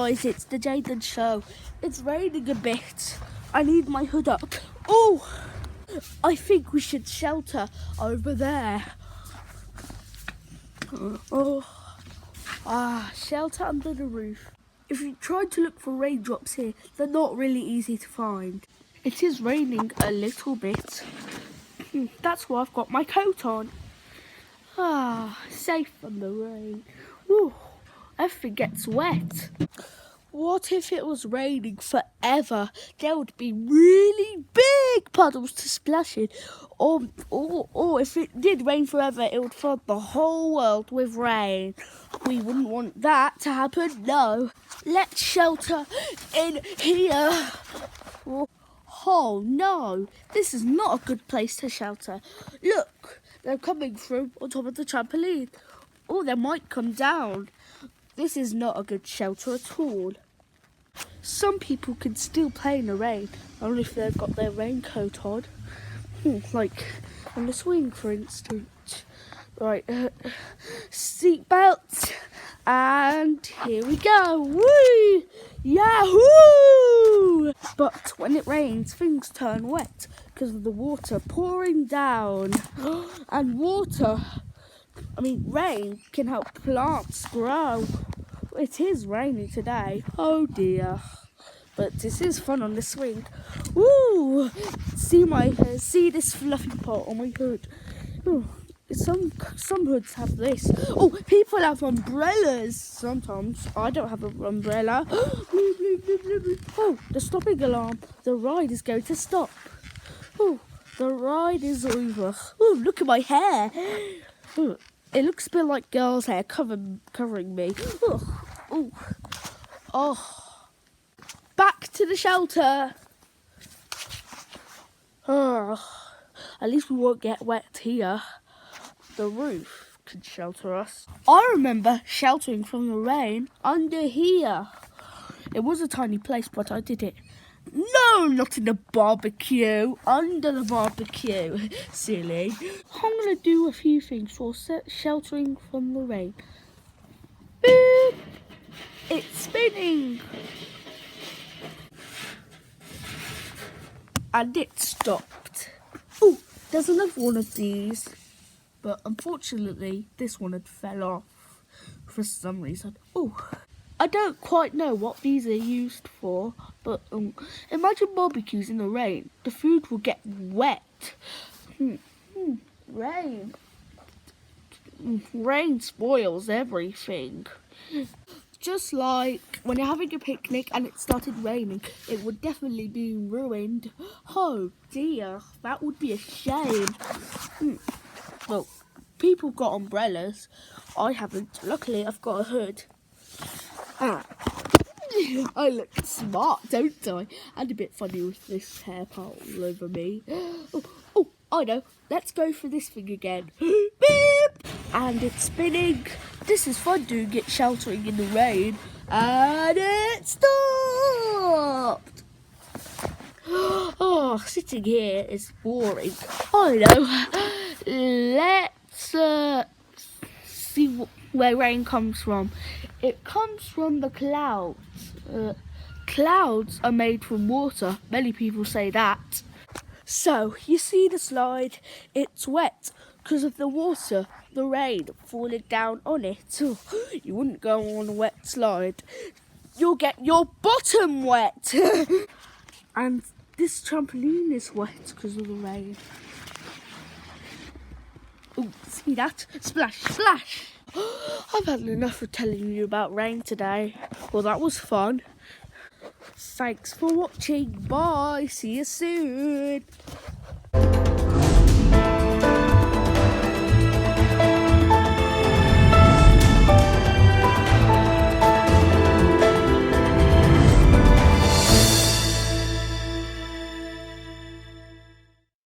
guys, it's the Jaden Show. It's raining a bit. I need my hood up. Oh, I think we should shelter over there. Shelter under the roof. If you try to look for raindrops here, they're not really easy to find. It is raining a little bit. That's why I've got my coat on. Safe from the rain. Ooh, everything gets wet. What if it was raining forever? There would be really big puddles to splash in. Or if it did rain forever, it would flood the whole world with rain. We wouldn't want that to happen, no. Let's shelter in here. Oh no, this is not a good place to shelter. Look, they're coming through on top of the trampoline. Oh, they might come down. This is not a good shelter at all. Some people can still play in the rain, only if they've got their raincoat on. Like on the swing, for instance. Right, seatbelts, and here we go. Woo! Yahoo! But when it rains, things turn wet because of the water pouring down. And rain can help plants grow. It is raining today. Oh dear. But this is fun on the swing. Woo! See this fluffy part on my hood. Ooh. Some hoods have this. Oh, people have umbrellas sometimes. I don't have an umbrella. Oh, the stopping alarm. The ride is going to stop. Oh, the ride is over. Oh, look at my hair. Oh, it looks a bit like girl's hair covering me. Oh. Back to the shelter. At least we won't get wet here. The roof can shelter us. I remember sheltering from the rain under here. It was a tiny place, but I did it. No, not in the barbecue. Under the barbecue. Silly. I'm going to do a few things for sheltering from the rain. Boop! It's spinning. And it stopped. Oh, there's another one of these. But unfortunately, this one had fell off for some reason. Oh, I don't quite know what these are used for, but imagine barbecues in the rain. The food will get wet. Rain. Rain spoils everything. Just like when you're having a picnic and it started raining, it would definitely be ruined. Oh dear, that would be a shame. Well, people got umbrellas. I haven't. Luckily, I've got a hood. I look smart, don't I? And a bit funny with this hair part all over me. Oh, I know. Let's go for this thing again. Beep! And it's spinning. This is fun doing it sheltering in the rain. And it stopped. Oh, sitting here is boring. I know. Let's see where rain comes from. It comes from the clouds. Clouds are made from water. Many people say that. So, you see the slide? It's wet because of the water, the rain falling down on it. You wouldn't go on a wet slide. You'll get your bottom wet. And this trampoline is wet because of the rain. Oh, see that? Splash, splash. I've had enough of telling you about rain today. Well, that was fun. Thanks for watching. Bye. See you soon.